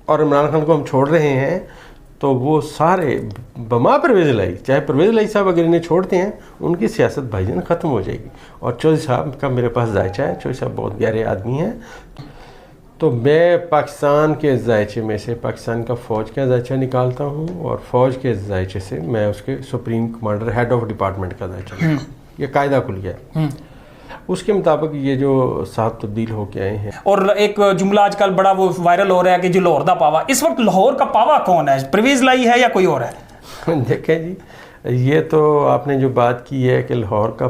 اور عمران خان کو ہم چھوڑ رہے ہیں تو وہ سارے بما پرویز الہی، چاہے پرویز الہی صاحب اگر انہیں چھوڑتے ہیں ان کی سیاست بھائی جان ختم ہو جائے گی. اور چودھری صاحب کا میرے پاس ذائچہ ہے، چودھری صاحب بہت پیارے آدمی ہیں. تو میں پاکستان کے ذائچے میں سے پاکستان کا فوج کا ذائچہ نکالتا ہوں، اور فوج کے ذائچے سے میں اس کے supreme commander head of department کا ذائچہ نکالتا ہوں. یہ قاعدہ کلیہ ہے. اس کے مطابق یہ جو صاحب تبدیل ہو کے آئے ہیں. اور ایک جملہ آج کل بڑا وہ وائرل ہو رہا ہے کہ جو لاہور دا پاوا، اس وقت لاہور کا پاوا کون ہے؟ پرویز الہی ہے یا کوئی اور ہے؟ دیکھیں جی، یہ تو آپ نے جو بات کی ہے کہ لاہور کا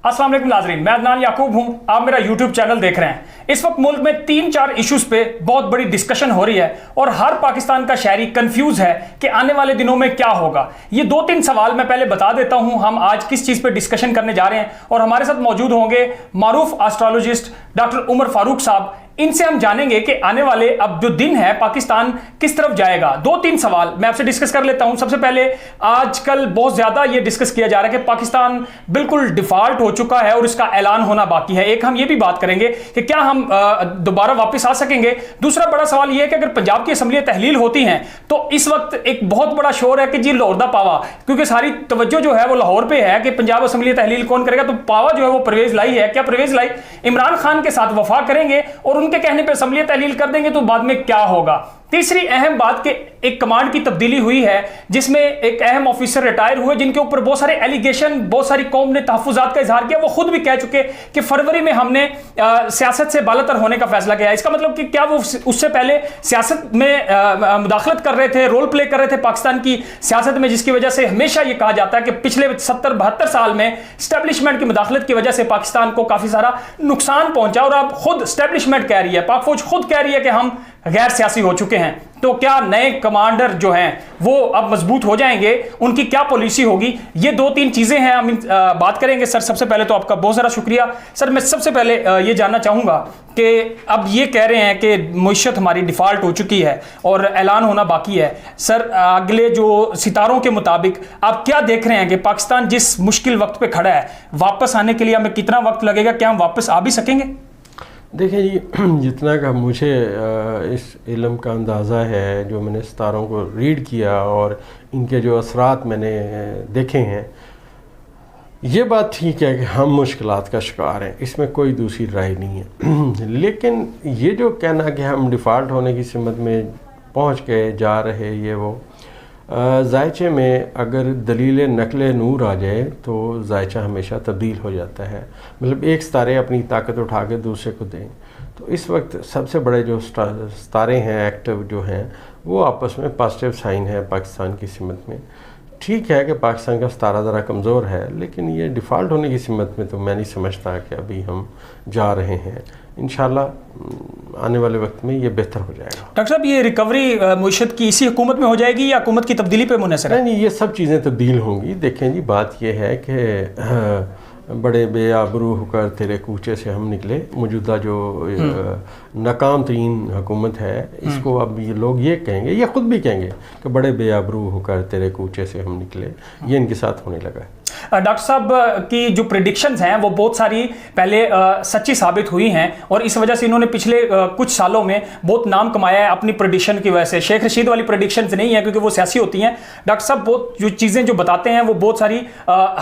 السلام علیکم ناظرین، میں عدنان یعقوب ہوں، آپ میرا یوٹیوب چینل دیکھ رہے ہیں. اس وقت ملک میں 3-4 ایشوز پہ بہت بڑی ڈسکشن ہو رہی ہے اور ہر پاکستان کا شہری کنفیوز ہے کہ آنے والے دنوں میں کیا ہوگا. یہ 2-3 سوال میں پہلے بتا دیتا ہوں ہم آج کس چیز پہ ڈسکشن کرنے جا رہے ہیں. اور ہمارے ساتھ موجود ہوں گے معروف ایسٹرولوجسٹ ڈاکٹر عمر فاروق صاحب. ان سے ہم جانیں گے کہ آنے والے اب جو دن ہے پاکستان کس طرف جائے گا. 2-3 سوال میں آپ سے ڈسکس کر لیتا ہوں. سب سے پہلے آج کل بہت زیادہ یہ ڈسکس کیا جا رہا ہے کہ پاکستان بالکل ڈیفالٹ ہو چکا ہے اور اس کا اعلان ہونا باقی ہے. ایک ہم یہ بھی بات کریں گے کہ کیا ہم دوبارہ واپس آ سکیں گے. دوسرا بڑا سوال یہ ہے کہ اگر پنجاب کی اسمبلی تحلیل ہوتی ہیں تو اس وقت ایک بہت بڑا شور ہے کہ جی لاہور دا پاوا، کیونکہ ساری توجہ جو ہے وہ لاہور پہ ہے کہ پنجاب اسمبلی تحلیل کون کرے گا. تو پاوا جو ہے وہ پرویز الہی ہے. کیا پرویز الہی عمران خان کے ساتھ وفا کریں گے اور ان کے کہنے پہ اسمبلی تحلیل کر دیں گے تو بعد میں کیا ہوگا؟ تیسری اہم بات کہ ایک کمانڈ کی تبدیلی ہوئی ہے جس میں ایک اہم آفیسر ریٹائر ہوئے جن کے اوپر بہت سارے ایلیگیشن، بہت ساری قوم نے تحفظات کا اظہار کیا. وہ خود بھی کہہ چکے کہ فروری میں ہم نے سیاست سے بالاتر ہونے کا فیصلہ کیا. اس کا مطلب کہ کیا وہ اس سے پہلے سیاست میں مداخلت کر رہے تھے، رول پلے کر رہے تھے پاکستان کی سیاست میں، جس کی وجہ سے ہمیشہ یہ کہا جاتا ہے کہ پچھلے 70-72 سال میں اسٹیبلشمنٹ کی مداخلت کی وجہ سے پاکستان کو کافی سارا نقصان پہنچا. اور اب خود اسٹیبلشمنٹ کہہ رہی ہے، پاک فوج خود کہہ رہی ہے کہ ہم غیر سیاسی ہو چکے ہیں. تو کیا نئے کمانڈر جو ہیں وہ اب مضبوط ہو جائیں گے؟ ان کی کیا پالیسی ہوگی؟ یہ 2-3 چیزیں ہیں ہم بات کریں گے. سر سب سے پہلے تو آپ کا بہت سارا شکریہ. سر میں سب سے پہلے یہ جاننا چاہوں گا کہ اب یہ کہہ رہے ہیں کہ معیشت ہماری ڈیفالٹ ہو چکی ہے اور اعلان ہونا باقی ہے. سر اگلے جو ستاروں کے مطابق آپ کیا دیکھ رہے ہیں کہ پاکستان جس مشکل وقت پہ کھڑا ہے واپس آنے کے لیے ہمیں کتنا وقت لگے گا؟ کیا ہم واپس آ بھی سکیں گے؟ دیکھیں جی، جتنا کہ مجھے اس علم کا اندازہ ہے، جو میں نے ستاروں کو ریڈ کیا اور ان کے جو اثرات میں نے دیکھے ہیں، یہ بات ٹھیک ہے کہ ہم مشکلات کا شکار ہیں، اس میں کوئی دوسری رائے نہیں ہے. لیکن یہ جو کہنا کہ ہم ڈیفالٹ ہونے کی سمت میں پہنچ کے جا رہے، یہ وہ ذائچے میں اگر دلیل نقل نور آ جائے تو ذائچہ ہمیشہ تبدیل ہو جاتا ہے. مطلب ایک ستارے اپنی طاقت اٹھا کے دوسرے کو دیں. تو اس وقت سب سے بڑے جو ستارے ہیں ایکٹیو جو ہیں وہ آپس میں پازیٹیو سائن ہے پاکستان کی سمت میں. ٹھیک ہے کہ پاکستان کا ستارہ ذرا کمزور ہے، لیکن یہ ڈیفالٹ ہونے کی سمت میں تو میں نہیں سمجھتا کہ ابھی ہم جا رہے ہیں. انشاءاللہ آنے والے وقت میں یہ بہتر ہو جائے گا. ڈاکٹر صاحب یہ ریکوری معیشت کی اسی حکومت میں ہو جائے گی یا حکومت کی تبدیلی پہ منحصر ہے؟ نہیں، یہ سب چیزیں تبدیل ہوں گی. دیکھیں جی، بات یہ ہے کہ بڑے بے آبرو ہو کر تیرے کوچے سے ہم نکلے. موجودہ جو ناکام ترین حکومت ہے، اس کو اب یہ لوگ یہ کہیں گے، یہ خود بھی کہیں گے کہ بڑے بے آبرو ہو کر تیرے کوچے سے ہم نکلے. یہ ان کے ساتھ ہونے لگا ہے. ڈاکٹر صاحب کی جو پریڈکشنز ہیں وہ بہت ساری پہلے سچی ثابت ہوئی ہیں اور اس وجہ سے انہوں نے پچھلے کچھ سالوں میں بہت نام کمایا ہے اپنی پریڈکشن کی وجہ سے. شیخ رشید والی پریڈکشنز نہیں ہیں کیونکہ وہ سیاسی ہوتی ہیں. ڈاکٹر صاحب بہت جو چیزیں جو بتاتے ہیں وہ بہت ساری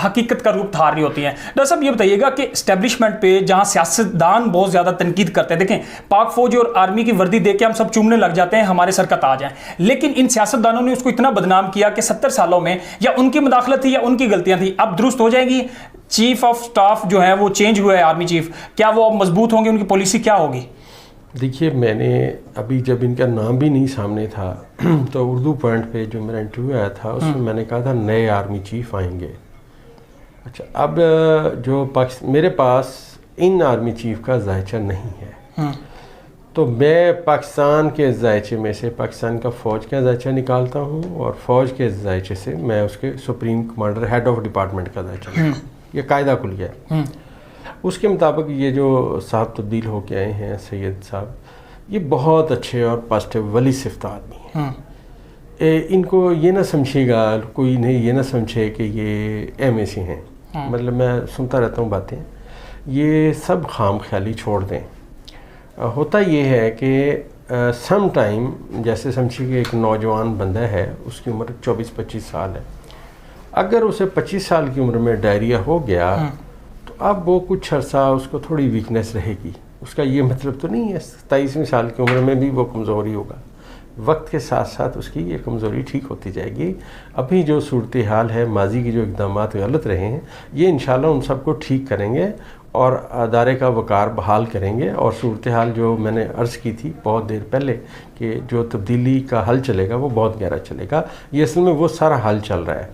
حقیقت کا روپ دھار رہی ہوتی ہیں. ڈاکٹر صاحب یہ بتائیے گا کہ اسٹیبلشمنٹ پہ جہاں سیاستدان بہت زیادہ تنقید کرتے ہیں، دیکھیں پاک فوج اور آرمی کی وردی دیکھ کے ہم سب چومنے لگ جاتے ہیں، ہمارے سر کا تاج ہے، لیکن ان سیاستدانوں نے اس کو اتنا بدنام کیا کہ 70 سالوں میں یا ان کی مداخلت تھی یا ان کی غلطیاں تھیں. اب درست ہو جائے گی. چیف آف سٹاف جو ہے وہ چینج ہوا ہے، آرمی چیف، کیا وہ اب مضبوط ہوں گے؟ ان کی پالیسی کیا ہوگی؟ دیکھیے، میں نے ابھی جب ان کا نام بھی نہیں سامنے تھا تو اردو پوائنٹ پہ جو میرا انٹرویو آیا تھا اس میں نے کہا تھا نئے آرمی چیف آئیں گے. اچھا، اب جو میرے پاس ان آرمی چیف کا ذائچہ نہیں ہے تو میں پاکستان کے ذائچے میں سے پاکستان کا فوج کا ذائچہ نکالتا ہوں اور فوج کے ذائچے سے میں اس کے supreme commander head of department کا ذائچہ نکالتا ہوں. یہ قاعدہ کلیہ ہے. اس کے مطابق یہ جو صاحب تبدیل ہو کے آئے ہیں سید صاحب، یہ بہت اچھے اور پازیٹیو ولی صفت آدمی ہیں. ان کو یہ نہ سمجھے گا کوئی، نہیں یہ نہ سمجھے کہ یہ ایم اے سی ہیں. مطلب میں سنتا رہتا ہوں باتیں، یہ سب خام خیالی چھوڑ دیں. ہوتا یہ ہے کہ سم ٹائم جیسے سمجھیے کہ ایک نوجوان بندہ ہے، اس کی عمر 24-25 سال ہے، اگر اسے 25 سال کی عمر میں ڈائریا ہو گیا تو اب وہ کچھ عرصہ اس کو تھوڑی ویکنیس رہے گی. اس کا یہ مطلب تو نہیں ہے 27ویں سال کی عمر میں بھی وہ کمزوری ہوگا. وقت کے ساتھ ساتھ اس کی یہ کمزوری ٹھیک ہوتی جائے گی. ابھی جو صورتحال ہے، ماضی کے جو اقدامات غلط رہے ہیں، یہ انشاءاللہ ان سب کو ٹھیک کریں گے اور ادارے کا وقار بحال کریں گے. اور صورتحال جو میں نے عرض کی تھی بہت دیر پہلے کہ جو تبدیلی کا حل چلے گا وہ بہت گہرا چلے گا، یہ اصل میں وہ سارا حل چل رہا ہے.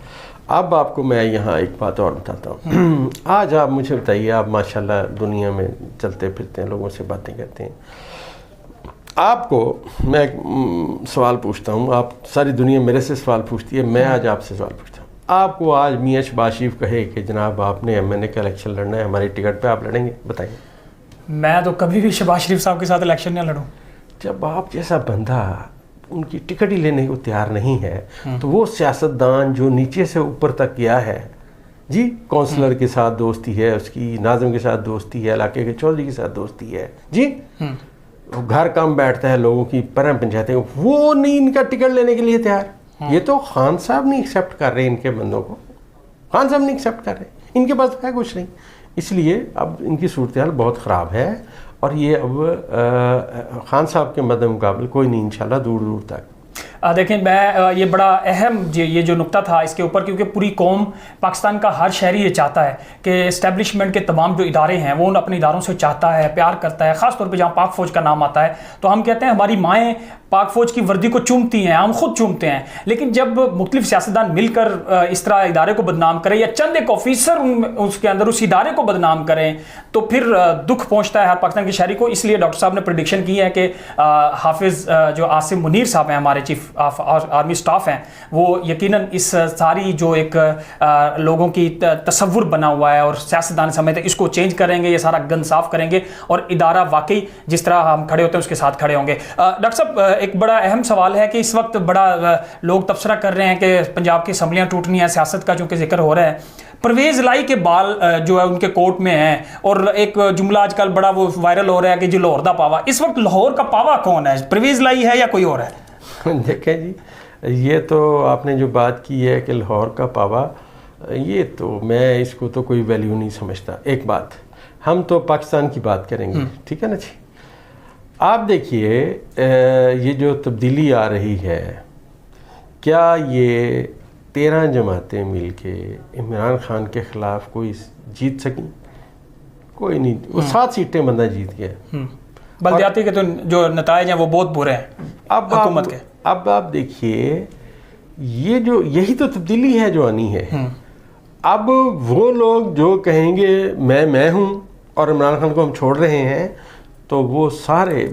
اب آپ کو میں یہاں ایک بات اور بتاتا ہوں. آج آپ مجھے بتائیے، آپ ماشاءاللہ دنیا میں چلتے پھرتے ہیں، لوگوں سے باتیں کرتے ہیں. آپ کو میں ایک سوال پوچھتا ہوں، آپ ساری دنیا میرے سے سوال پوچھتی ہے، میں آج آپ سے سوال پوچھتا ہوں. آپ کو آج میاں شہباز شریف کہے کہ جناب آپ نے ایم این اے کا الیکشن لڑنا ہے، ہماری ٹکٹ پہ آپ لڑیں گے؟ بتائیے. میں تو کبھی بھی شہباز شریف صاحب کے ساتھ الیکشن نہ لڑوں. جب آپ جیسا بندہ ان کی ٹکٹ ہی لینے کو تیار نہیں ہے تو وہ سیاستدان جو نیچے سے اوپر تک گیا ہے، جی کونسلر کے ساتھ دوستی ہے، اس کی ناظم کے ساتھ دوستی ہے، علاقے کے چودھری کے ساتھ دوستی ہے، جی گھر کام بیٹھتا ہے، لوگوں کی پریں پنچایتیں، وہ نہیں ان کا ٹکٹ لینے کے لیے تیار. یہ تو خان صاحب نہیں ایکسیپٹ کر رہے ان کے بندوں کو، خان صاحب نہیں ایکسیپٹ کر رہے، ان کے پاس ہے کچھ نہیں. اس لیے اب ان کی صورتحال بہت خراب ہے اور یہ اب خان صاحب کے مد مقابل کوئی نہیں انشاءاللہ دور دور تک. دیکھیں میں یہ بڑا اہم یہ جو نقطہ تھا اس کے اوپر، کیونکہ پوری قوم پاکستان کا ہر شہری یہ چاہتا ہے کہ اسٹیبلشمنٹ کے تمام جو ادارے ہیں وہ ان اپنے اداروں سے چاہتا ہے، پیار کرتا ہے. خاص طور پہ جہاں پاک فوج کا نام آتا ہے تو ہم کہتے ہیں ہماری مائیں پاک فوج کی وردی کو چومتی ہیں، ہم خود چومتے ہیں. لیکن جب مختلف سیاستدان مل کر اس طرح ادارے کو بدنام کریں یا چند ایک آفیسر اس کے اندر اس ادارے کو بدنام کریں تو پھر دکھ پہنچتا ہے ہر پاکستان کے شہری کو. اس لیے ڈاکٹر صاحب نے پریڈکشن کی ہے کہ حافظ جو عاصم منیر صاحب ہیں، ہمارے چیف آرمی سٹاف ہیں، وہ یقیناً اس ساری جو ایک لوگوں کی تصور بنا ہوا ہے اور سیاستدان سمیت اس کو چینج کریں گے، یہ سارا گند صاف کریں گے اور ادارہ واقعی جس طرح ہم کھڑے ہوتے ہیں اس کے ساتھ کھڑے ہوں گے. ڈاکٹر صاحب ایک بڑا اہم سوال ہے کہ اس وقت بڑا لوگ تبصرہ کر رہے ہیں کہ پنجاب کی اسمبلیاں ٹوٹنی ہیں، سیاست کا چونکہ ذکر ہو رہا ہے. پرویز لائی کے بال جو ہے ان کے کورٹ میں ہیں اور ایک جملہ آج کل بڑا وہ وائرل ہو رہا ہے کہ جی لاہور دا پاوا. اس وقت لاہور کا پاوا کون ہے؟ پرویز لائی ہے یا کوئی اور ہے؟ دیکھیں جی، یہ تو آپ نے جو بات کی ہے کہ لاہور کا پاوا، یہ تو میں اس کو تو کوئی ویلیو نہیں سمجھتا. ایک بات، ہم تو پاکستان کی بات کریں گے، ٹھیک ہے نا جی. آپ دیکھیے یہ جو تبدیلی آ رہی ہے، کیا یہ 13 جماعتیں مل کے عمران خان کے خلاف کوئی جیت سکیں؟ کوئی نہیں. وہ 7 سیٹیں بندہ جیت گیا. بلدیاتی کے تو جو نتائج ہیں وہ بہت برے ہیں حکومت کے. اب آپ دیکھیے یہی تو تبدیلی ہے جو آنی ہے. اب وہ لوگ جو کہیں گے میں ہوں اور عمران خان کو ہم چھوڑ رہے ہیں، تو وہ سارے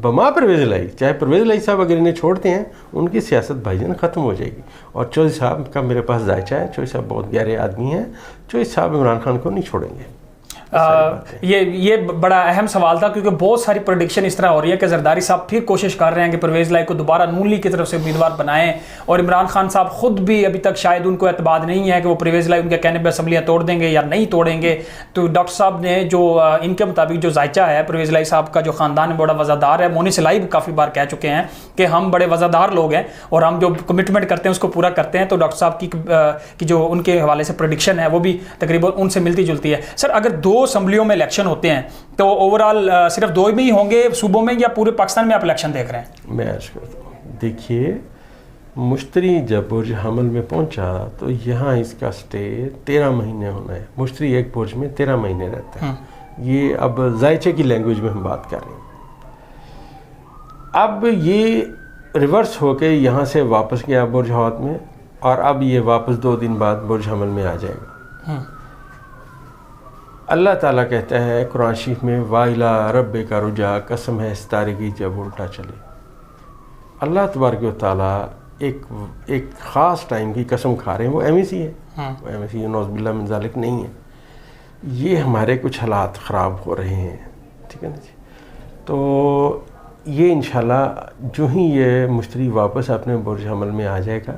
بما پرویز لائی، چاہے پرویز لائی صاحب اگر انہیں چھوڑتے ہیں ان کی سیاست بھائی جان ختم ہو جائے گی. اور چودھری صاحب کا میرے پاس ذائچہ ہے، چودھری صاحب بہت گہرے آدمی ہیں، چودھری صاحب عمران خان کو نہیں چھوڑیں گے. یہ بڑا اہم سوال تھا کیونکہ بہت ساری پریڈکشن اس طرح ہو رہی ہے کہ زرداری صاحب پھر کوشش کر رہے ہیں کہ پرویز لائی کو دوبارہ نون لیگ کی طرف سے امیدوار بنائیں، اور عمران خان صاحب خود بھی ابھی تک شاید ان کو اعتماد نہیں ہے کہ وہ پرویز لائی ان کے کہنے پہ اسمبلیاں توڑ دیں گے یا نہیں توڑیں گے. تو ڈاکٹر صاحب نے جو ان کے مطابق جو ذائچہ ہے پرویز لائی صاحب کا، جو خاندان بڑا وزادار ہے، مونی سلائی بھی کافی بار کہہ چکے ہیں کہ ہم بڑے وزادار لوگ ہیں اور ہم جو کمٹمنٹ کرتے ہیں اس کو پورا کرتے ہیں. تو ڈاکٹر صاحب کی جو ان کے حوالے سے پریڈکشن ہے وہ بھی تقریباً ان سے ملتی جلتی ہے. سر اگر 2 اسمبلیوں میں الیکشن ہوتے ہیں تو اوورال صرف 2 میں ہی ہوں گے صوبوں میں یا پورے پاکستان میں آپ الیکشن دیکھ رہے ہیں؟ میں عرض کرتا ہوں، دیکھیے مشتری جب برج حمل میں پہنچا تو یہاں اس کا سٹے 13 مہینے ہونا ہے. مشتری ایک برج میں 13 مہینے رہتا ہے. یہ اب ذائچے کی لینگویج میں ہم بات کر رہے ہیں. اب یہ ریورس ہو کے یہاں سے واپس گیا برج حوت میں، اور اب یہ واپس 2 دن بعد برج حمل میں آ جائے گا. اللہ تعالیٰ کہتا ہے قرآن شریف میں وَإِلَىٰ رَبِّكَ رُجَعَ، قسم ہے ستارے کی جب الٹا چلے. اللہ تبارک و تعالیٰ ایک خاص ٹائم کی قسم کھا رہے ہیں، وہ ایم ای سی ہے. وہ ایم ای سی نعوذ باللہ من ذالک نہیں ہے. یہ ہمارے کچھ حالات خراب ہو رہے ہیں، ٹھیک ہے نا جی. تو یہ انشاءاللہ جو ہی یہ مشتری واپس اپنے برج حمل میں آ جائے گا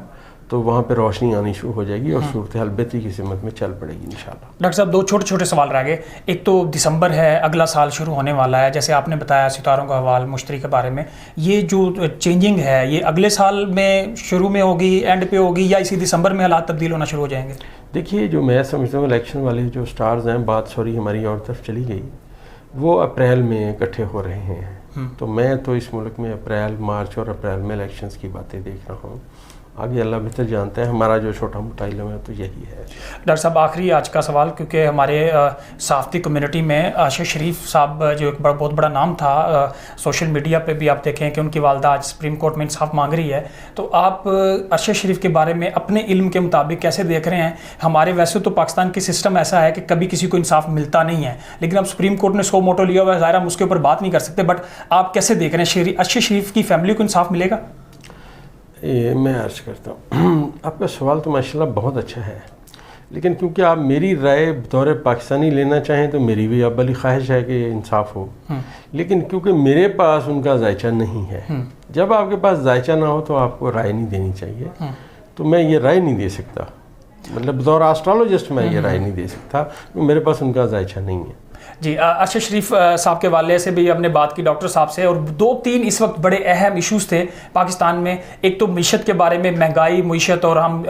تو وہاں پہ روشنی آنی شروع ہو جائے گی اور صورتحال بہتری کی سمت میں چل پڑے گی انشاءاللہ۔ ڈاکٹر صاحب 2 چھوٹے چھوٹے سوال رہ گئے۔ ایک تو دسمبر ہے، اگلا سال شروع ہونے والا ہے، جیسے آپ نے بتایا ستاروں کا حوال مشتری کے بارے میں، یہ جو چینجنگ ہے یہ اگلے سال میں شروع میں ہوگی، اینڈ پہ ہوگی، یا اسی دسمبر میں حالات تبدیل ہونا شروع ہو جائیں گے؟ دیکھیے جو میں سمجھتا ہوں الیکشن والے جو سٹارز ہیں، بات سوری ہماری اور طرف چلی گئی، وہ اپریل میں اکٹھے ہو رہے ہیں، تو میں تو اس ملک میں اپریل، مارچ اور اپریل میں الیکشنز کی باتیں دیکھ رہا ہوں۔ آگے اللہ بہتر جانتا ہے، ہمارا جو چھوٹا موٹا علم ہے تو یہی ہے۔ ڈاکٹر صاحب آخری آج کا سوال، کیونکہ ہمارے صحافتی کمیونٹی میں ارشد شریف صاحب جو ایک بہت بڑا نام تھا، سوشل میڈیا پہ بھی آپ دیکھیں کہ ان کی والدہ آج سپریم کورٹ میں انصاف مانگ رہی ہے، تو آپ ارشد شریف کے بارے میں اپنے علم کے مطابق کیسے دیکھ رہے ہیں؟ ہمارے ویسے تو پاکستان کی سسٹم ایسا ہے کہ کبھی کسی کو انصاف ملتا نہیں ہے، لیکن اب سپریم کورٹ نے سو موٹو لیا ہوا ہے، ظاہر ہم اس کے اوپر بات نہیں کر سکتے، بٹ آپ کیسے دیکھ رہے ہیں ارشد شریف کی فیملی کو انصاف ملے گا؟ میں عرض کرتا ہوں، آپ کا سوال تو ماشاءاللہ بہت اچھا ہے، لیکن کیونکہ آپ میری رائے بطور پاکستانی لینا چاہیں تو میری بھی ابلی خواہش ہے کہ انصاف ہو، لیکن کیونکہ میرے پاس ان کا ذائچہ نہیں ہے، جب آپ کے پاس ذائچہ نہ ہو تو آپ کو رائے نہیں دینی چاہیے، تو میں یہ رائے نہیں دے سکتا، مطلب بطور آسٹرالوجسٹ میں یہ رائے نہیں دے سکتا کیونکہ میرے پاس ان کا ذائچہ نہیں ہے۔ جی، ارشد شریف صاحب کے والے سے بھی ہم نے بات کی ڈاکٹر صاحب سے، اور 2-3 اس وقت بڑے اہم ایشوز تھے پاکستان میں۔ ایک تو معیشت کے بارے میں، مہنگائی، معیشت، اور ہم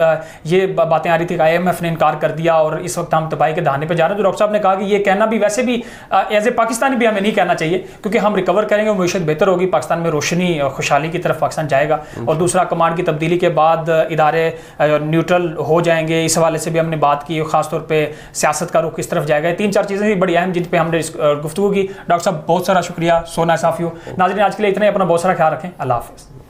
یہ باتیں آ رہی تھی کہ IMF نے انکار کر دیا اور اس وقت ہم تباہی کے دہانے پہ جا رہے ہیں، تو ڈاکٹر صاحب نے کہا کہ یہ کہنا بھی ویسے بھی ایز اے پاکستانی بھی ہمیں نہیں کہنا چاہیے، کیونکہ ہم ریکور کریں گے، معیشت بہتر ہوگی، پاکستان میں روشنی اور خوشحالی کی طرف پاکستان جائے گا، اور دوسرا کمانڈ کی تبدیلی کے بعد ادارے نیوٹرل ہو جائیں گے، اس حوالے سے بھی ہم نے بات کی، خاص طور پہ سیاست کا رخ کس طرف جائے گا۔ 3-4 چیزیں تھیں بڑی اہم جن پہ ہم نے گفتگو کی۔ ڈاکٹر صاحب بہت سارا شکریہ، سونا صافی ہو۔ ناظرین آج کے لیے اتنا ہی، اپنا بہت سارا خیال رکھیں، اللہ حافظ۔